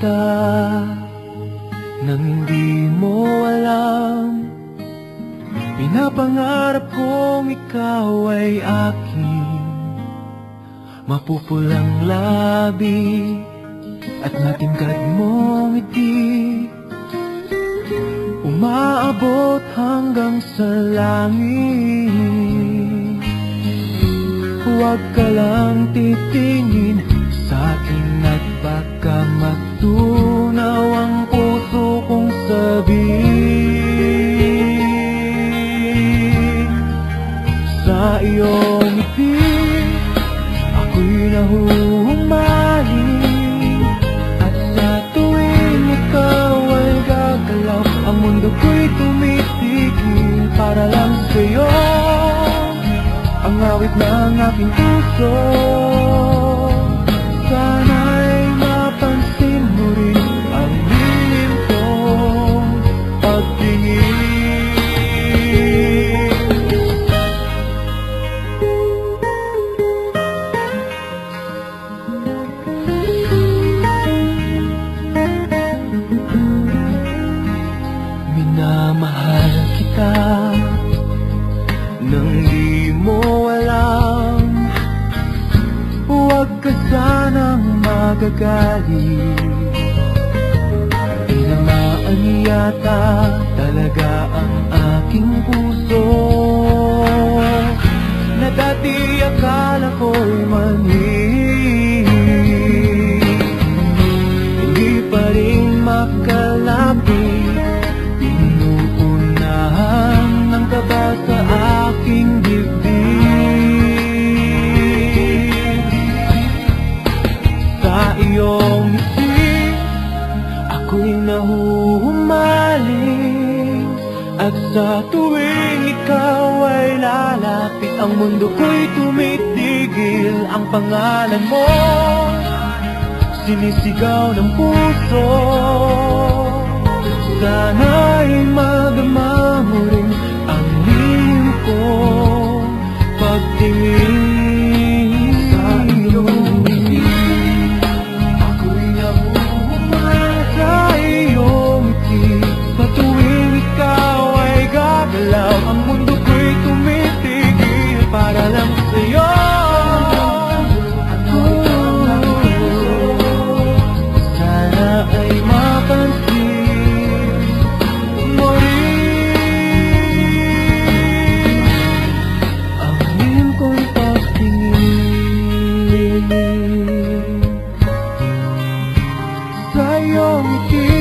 kita nang hindi mo alam. Pinapangarap kong ikaw ay aking mapupulang labi at matingkad mong ngiti, umaabot hanggang sa langit. Huwag ka lang titingin sa akin at baka matunaw ang puso kong sabik. Sa iyong ngiti ako'y nahuhumaling, at sa tuwing ikaw ay gagalaw, ang mundo ko'y tumitigil para lang sa'yo. Ang awit ng aking puso, sana'y mapansin mo rin ang lihim kong pagtingin. Minamahal kita nang di mo alam. Huwag ka sanang magagalit, di naman yata talaga ang aking puso, na dati akala ko'y mali. Hindi pa rin makalapit, inuunahan ng kaba sa aking dibdib. Sa iyong ngiti ako'y nahuhumaling, at sa tuwing ikaw ay lalapit, ang mundo ko'y tumitigil. Ang pangalan mo sinisigaw ng puso, sana'y madama mo rin ang lihim kong pagtingin. Sa iyong ngiti ako'y nahuhumaling, sa iyong ngiti sa tuwing ikaw ay gagalaw, ang mundo ko'y tumitigil para lang sa'yo. Sana ay mapansin mo rin ang lihim kong pagtingin. Sa iyong ngiti